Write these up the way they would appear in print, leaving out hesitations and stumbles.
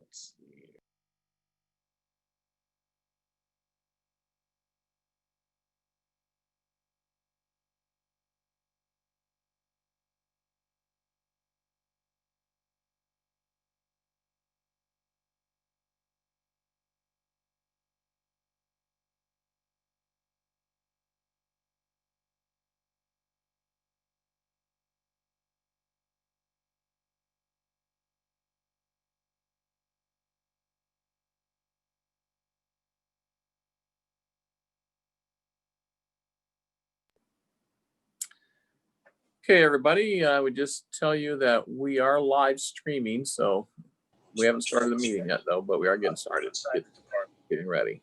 Let's see. Okay, everybody, I would just tell you that we are live streaming, so we haven't started the meeting yet, though, but we are getting started, getting ready.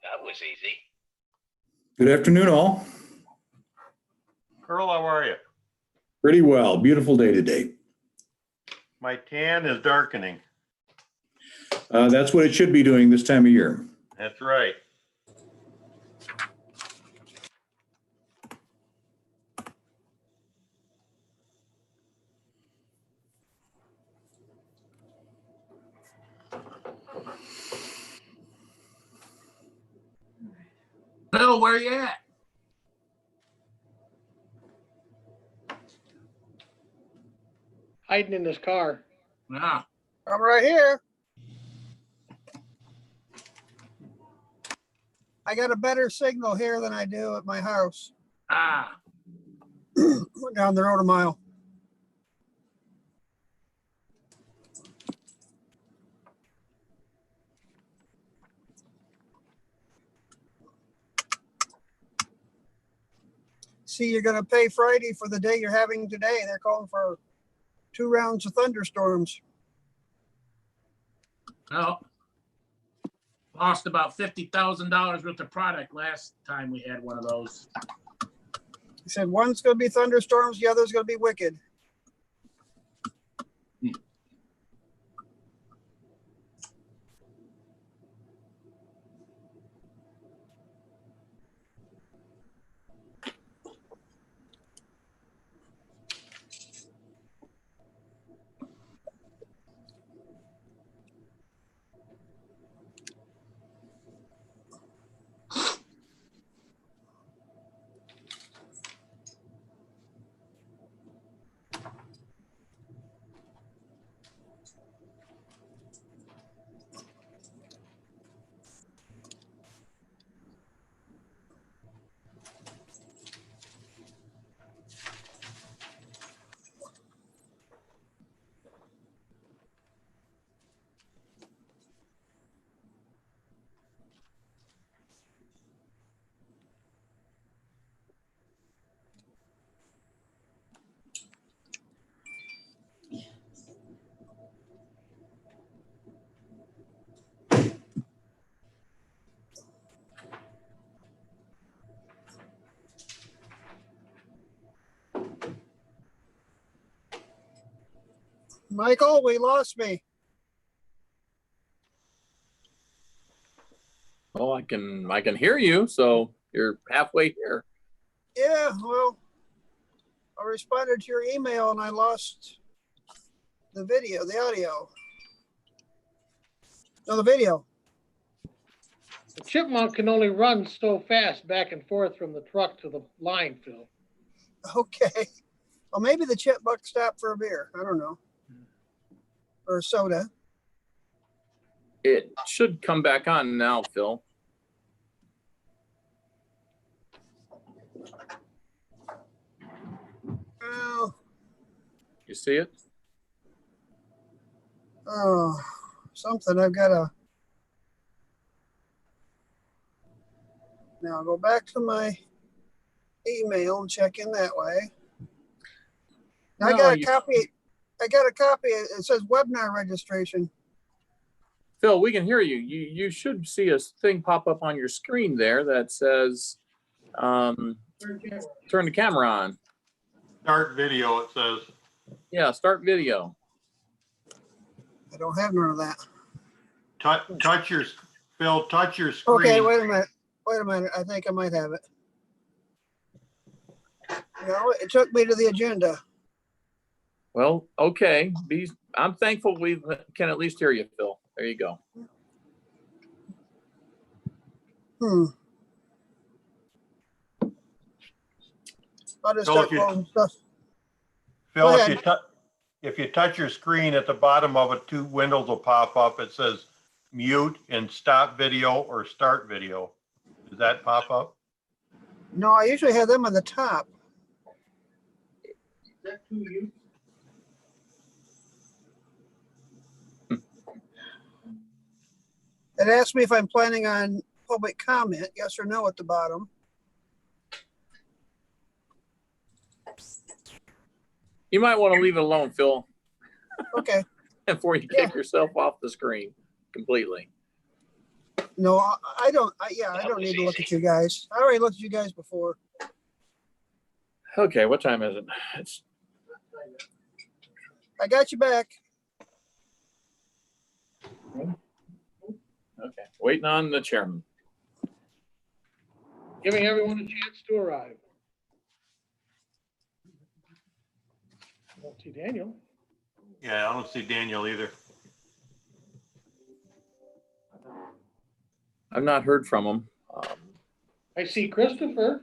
That was easy. Good afternoon, all. Earl, how are you? Pretty well. Beautiful day today. My tan is darkening. That's what it should be doing this time of year. That's right. Bill, where you at? Hiding in his car. Yeah. I'm right here. I got a better signal here than I do at my house. Ah. Went down the road a mile. See, you're going to pay Friday for the day you're having today. They're calling for 2 rounds of thunderstorms. Well, lost about $50,000 worth of product last time we had one of those. He said one's going to be thunderstorms, the other's going to be wicked. Michael, we lost me. Oh, I can hear you. So you're halfway here. Yeah, well, I responded to your email and I lost the video, the audio. No, the video. The chipmunk can only run so fast back and forth from the truck to the line, Phil. Okay. Well, maybe the chipmunk stopped for a beer. I don't know. Or a soda. It should come back on now, Phil. Oh, You see it? oh, something I've got to. Now go back to my email and check in that way. Now, I No, got a copy. I got a copy. It says webinar registration. Phil, we can hear you. You should see a thing pop up on your screen there that says turn the camera on. Start video, it says. Yeah, start video. I don't have none of that. Touch your, Phil, touch your screen. Okay, wait a minute. Wait a minute. I think I might have it. No, it took me to the agenda. Well, okay. I'm thankful we can at least hear you, Phil. There you go. I'll just So start if you- closing stuff. Phil, Go if you touch your screen, at the bottom of it, 2 windows will pop up. It says mute and stop video or start video. Does that pop up? No, I usually have them on the top. Is that too you? It asks me if I'm planning on public comment, yes or no at the bottom. You might want to leave it alone, Phil, Okay. before you kick yourself off the screen completely. No, I don't. I That don't was need to look easy. at you guys. I already looked at you guys before. Okay, what time is it? It's I got you back. Okay, waiting on the chairman. Giving everyone a chance to arrive. I don't see Daniel. Yeah, I don't see Daniel either. I've not heard from him. I see Christopher.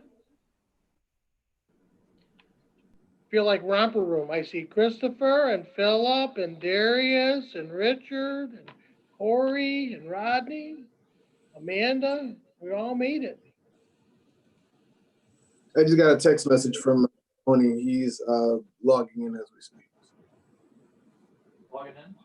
Feel like romper room. I see Christopher and Philip and Darius and Richard and Corey and Rodney, Amanda. We all made it. I just got a text message from Tony. He's logging in as we speak. Logging in?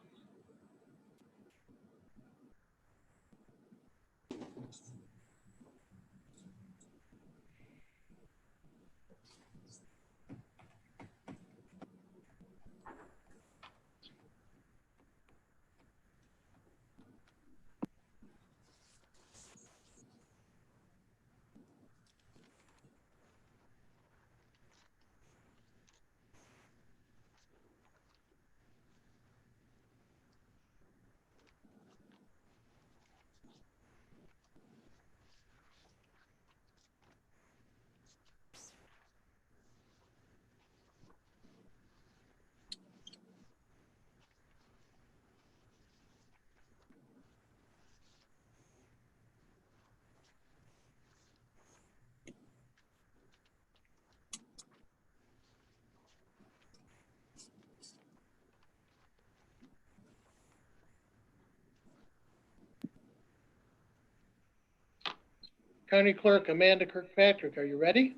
County Clerk Amanda Kirkpatrick, are you ready?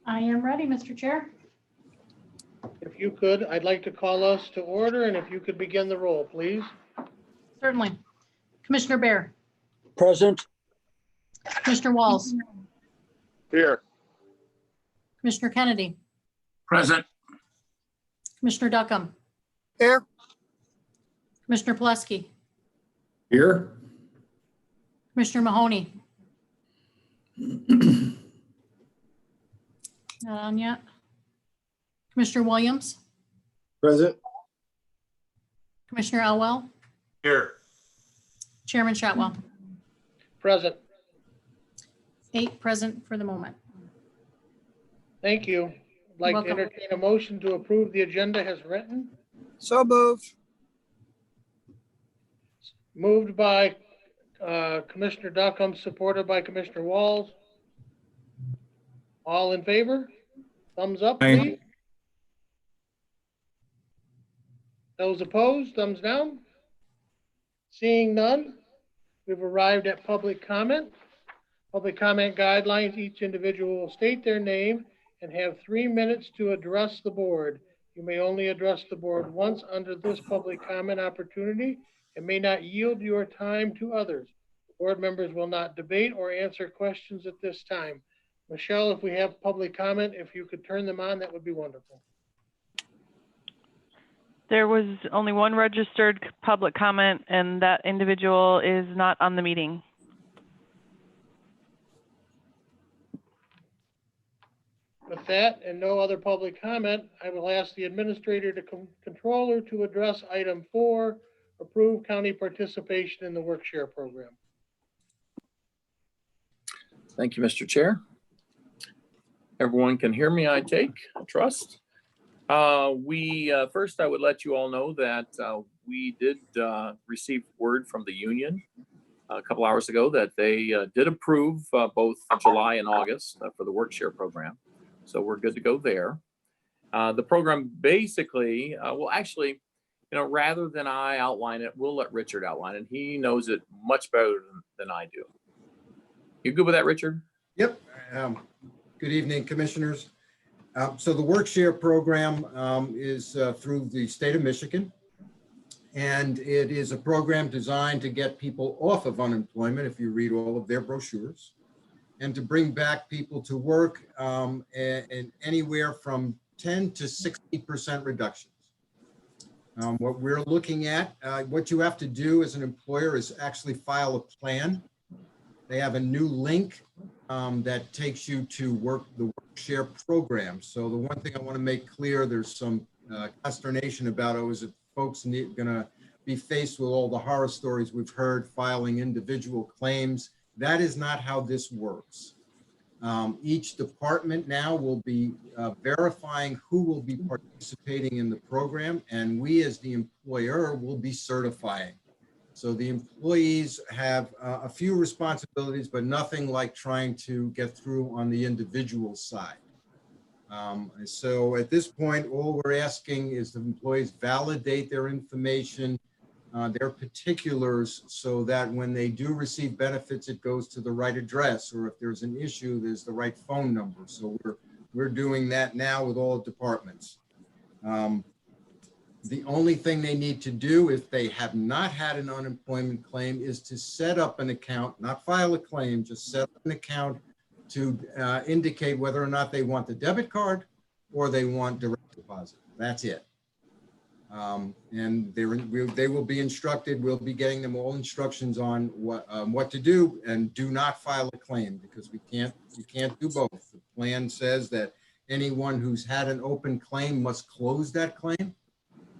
I am ready, Mr. Chair. If you could, I'd like to call us to order, and if you could begin the roll, please. Certainly. Commissioner Bear, Present. Commissioner Walls, Here. Commissioner Kennedy, Present. Commissioner Duckham, Here. Commissioner Plesky, Here? Commissioner Mahoney. Not on yet. Commissioner Williams, Present. Commissioner Elwell, Here. Chairman Shotwell. Present. 8 present for the moment. Thank you. I'd like to Welcome. entertain a motion to approve the agenda as written. So moved. Moved by Commissioner Duckham, supported by Commissioner Walls. All in favor? Thumbs up, Aye. please. Those opposed, thumbs down. Seeing none, we've arrived at public comment. Public comment guidelines, each individual will state their name and have 3 minutes to address the board. You may only address the board once under this public comment opportunity and may not yield your time to others. Board members will not debate or answer questions at this time. Michelle, if we have public comment, if you could turn them on, that would be wonderful. There was only one registered public comment, and that individual is not on the meeting. With that and no other public comment, I will ask the administrator to controller to address item 4, approve county participation in the work share program. Thank you, Mr. Chair. Everyone can hear me, I trust. First, I would let you all know that we did receive word from the union a couple hours ago that they did approve both July and August for the work share program. So we're good to go there. The program basically, well, actually, rather than I outline it, we'll let Richard outline it. He knows it much better than I do. You good with that, Richard? Yep. Good evening, commissioners. So the work share program is through the state of Michigan. And it is a program designed to get people off of unemployment, if you read all of their brochures, and to bring back people to work in anywhere from 10 to 60% reductions. What we're looking at, what you have to do as an employer is actually file a plan. They have a new link that takes you to the work share program. So the one thing I want to make clear, there's some consternation about, is it folks going to be faced with all the horror stories we've heard filing individual claims. That is not how this works. Each department now will be verifying who will be participating in the program, and we as the employer will be certifying. So the employees have a few responsibilities, but nothing like trying to get through on the individual side. So at this point, all we're asking is the employees validate their information, their particulars, so that when they do receive benefits, it goes to the right address, or if there's an issue, there's the right phone number. So we're doing that now with all departments. The only thing they need to do if they have not had an unemployment claim is to set up an account, not file a claim, just set up an account to indicate whether or not they want the debit card or they want direct deposit. That's it. And they will be instructed. We'll be getting them all instructions on what to do, and do not file a claim, because you can't do both. The plan says that anyone who's had an open claim must close that claim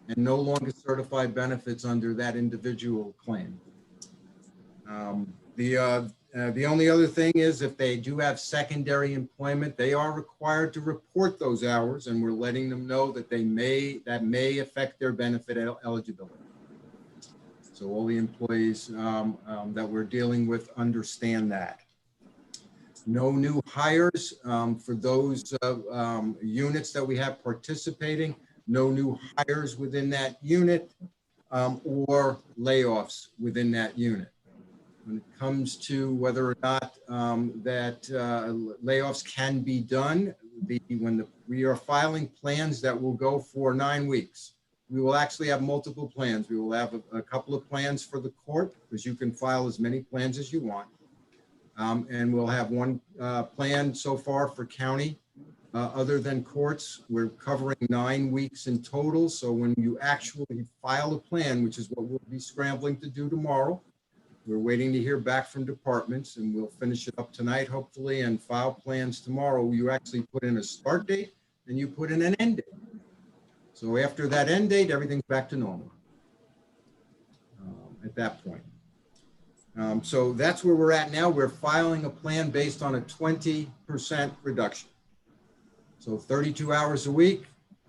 and no longer certify benefits under that individual claim. The only other thing is, if they do have secondary employment, they are required to report those hours, and we're letting them know that that may affect their benefit eligibility. So all the employees that we're dealing with understand that. No new hires for those units that we have participating. No new hires within that unit or layoffs within that unit. When it comes to whether or not layoffs can be done, we are filing plans that will go for 9 weeks. We will actually have multiple plans. We will have a couple of plans for the court, because you can file as many plans as you want. And we'll have one plan so far for county. Other than courts, we're covering 9 weeks in total. So when you actually file a plan, which is what we'll be scrambling to do tomorrow, we're waiting to hear back from departments, and we'll finish it up tonight, hopefully, and file plans tomorrow. You actually put in a start date and you put in an end date. So after that end date, everything's back to normal at that point. So that's where we're at now. We're filing a plan based on a 20% reduction. So 32 hours a week,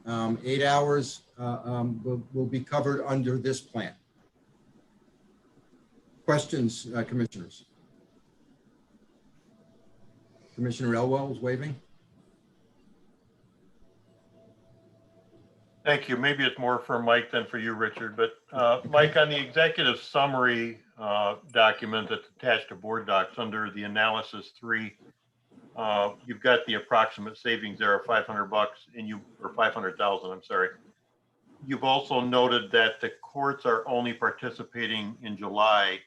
8 hours will be covered under this plan. Questions, commissioners? Commissioner Elwell is waving. Thank you. Maybe it's more for Mike than for you, Richard, but Mike, on the executive summary document that's attached to board docs under the analysis 3, you've got the approximate savings there of $500 or 500,000, I'm sorry. You've also noted that the courts are only participating in July,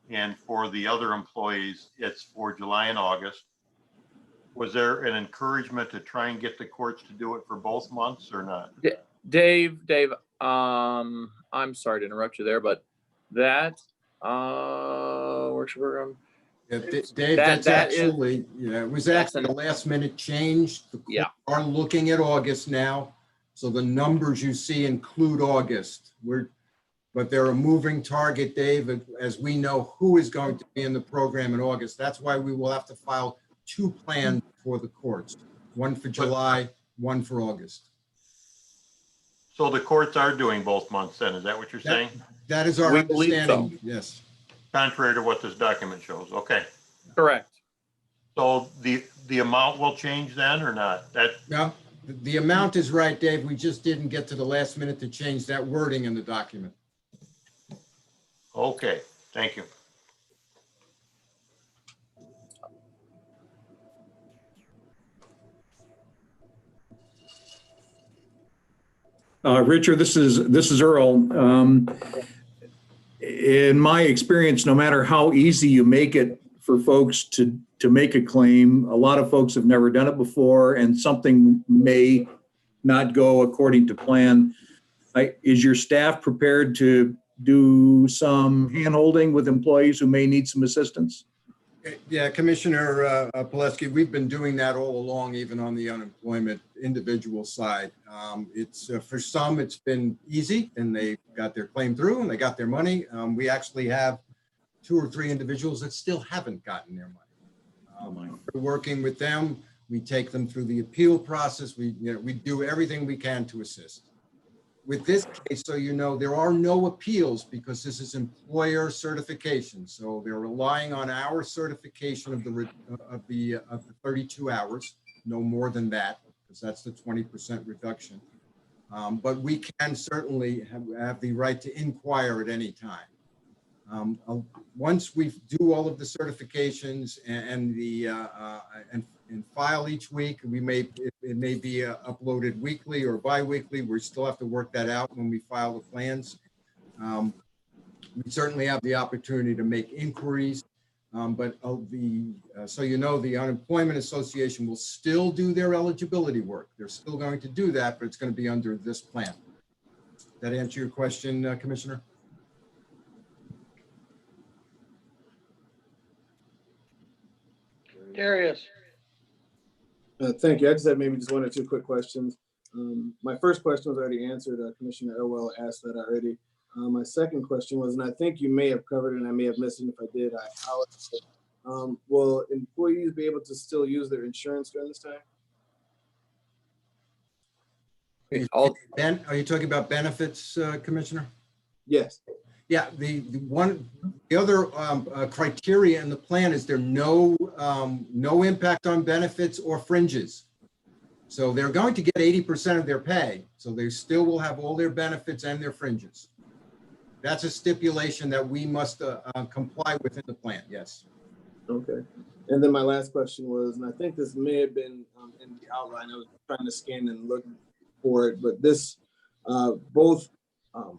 and for the other employees, it's for July and August. Was there an encouragement to try and get the courts to do it for both months or not? Dave, I'm sorry to interrupt you there, but that works for Yeah, Dave, that's actually, it was actually a last minute change. The courts are looking at August now. So the numbers you see include August. But they're a moving target, Dave, as we know who is going to be in the program in August. That's why we will have to file 2 plans for the courts, one for July, one for August. So the courts are doing both months then, is that what you're saying? That is our understanding, yes. Contrary to what this document shows, okay. correct. So the amount will change then or not? No, the amount is right, Dave. We just didn't get to the last minute to change that wording in the document. Okay, thank you. Richard, this is Earl. In my experience, no matter how easy you make it for folks to make a claim, a lot of folks have never done it before, and something may not go according to plan. Is your staff prepared to do some hand-holding with employees who may need some assistance? Yeah, Commissioner Pileski, we've been doing that all along, even on the unemployment individual side. It's for some, it's been easy and they got their claim through and they got their money. We actually have 2 or 3 individuals that still haven't gotten their money. We're working with them. We take them through the appeal process. We do everything we can to assist. With this case, so you know, there are no appeals because this is employer certification. So they're relying on our certification of the 32 hours, no more than that, because that's the 20% reduction. But we can certainly have the right to inquire at any time. Once we do all of the certifications and file each week, it may be uploaded weekly or bi-weekly. We still have to work that out when we file the plans. We certainly have the opportunity to make inquiries, but so you know, the Unemployment Association will still do their eligibility work. They're still going to do that, but it's going to be under this plan. That answer your question, Commissioner? Darius. Thank you. I just had maybe just 1 or 2 quick questions. My first question was already answered. Commissioner Elwell asked that already. My second question was, and I think you may have covered it and I may have missed it. If I did, I apologize. Will employees be able to still use their insurance during this time? Ben, are you talking about benefits, Commissioner? Yes. Yeah, the other criteria in the plan is there no impact on benefits or fringes. So they're going to get 80% of their pay. So they still will have all their benefits and their fringes. That's a stipulation that we must comply with in the plan. Yes. Okay. And then my last question was, and I think this may have been in the outline. I was trying to scan and look for it, but this both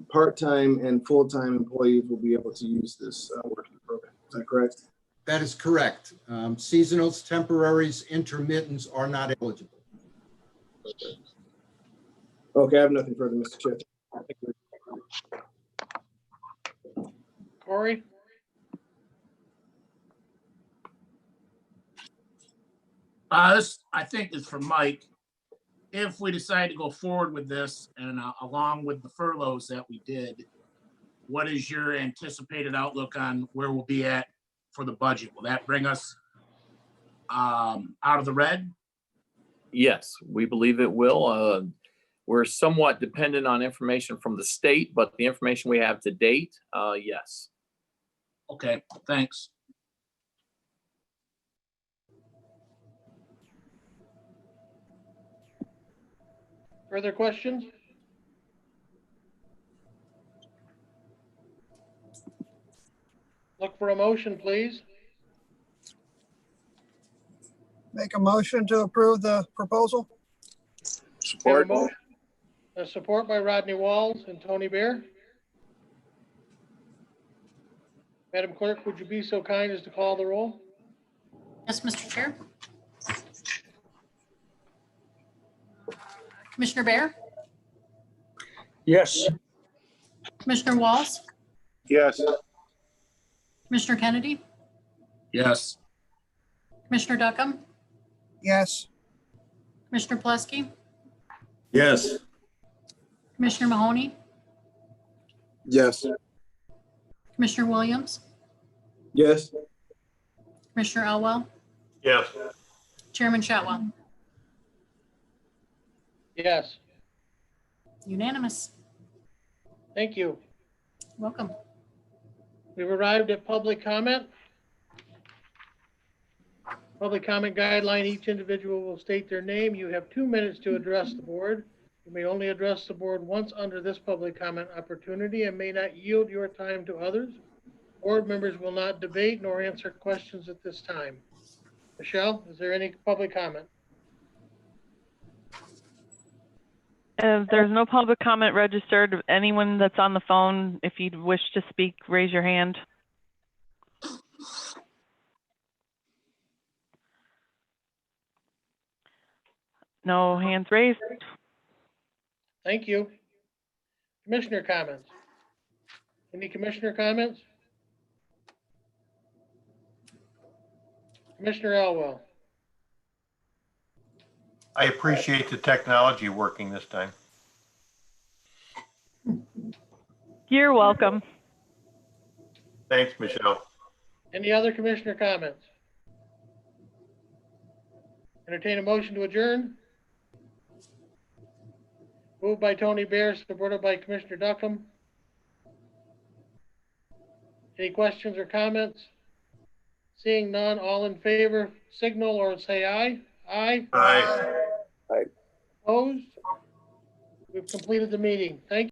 part-time and full-time employees will be able to use this working program. Is that correct? That is correct. Seasonals, temporaries, intermittents are not eligible. Okay. Okay, I have nothing further, Mr. Chair. Thank you. Corey? This, I think, is for Mike. If we decide to go forward with this and along with the furloughs that we did, what is your anticipated outlook on where we'll be at for the budget? Will that bring us out of the red? Yes, we believe it will. We're somewhat dependent on information from the state, but the information we have to date, yes. Okay, thanks. Further questions? Look for a motion, please. Make a motion to approve the proposal. Support. Support by Rodney Walls and Tony Bear. Madam Clerk, would you be so kind as to call the roll? Yes, Mr. Chair. Commissioner Bear? Yes. Commissioner Walls? Yes. Commissioner Kennedy? Yes. Commissioner Duckham? Yes. Commissioner Pileski? Yes. Commissioner Mahoney? Yes. Commissioner Williams? Yes. Commissioner Elwell? Yes. Chairman Shotwell? Yes, Unanimous. thank you. Welcome. We've arrived at public comment. Public comment guideline, each individual will state their name. You have 2 minutes to address the board. You may only address the board once under this public comment opportunity and may not yield your time to others. Board members will not debate nor answer questions at this time. Michelle, is there any public comment? There's no public comment registered. Anyone that's on the phone, if you'd wish to speak, raise your hand. No hands raised. Thank you. Commissioner comments? Any commissioner comments? Commissioner Elwell. I appreciate the technology working this time. You're welcome. Thanks, Michelle. Any other commissioner comments? Entertain a motion to adjourn. Moved by Tony Bear, supported by Commissioner Duckham. Any questions or comments? Seeing none, all in favor, signal or say aye. Aye. Aye. Opposed? We've completed the meeting. Thank you.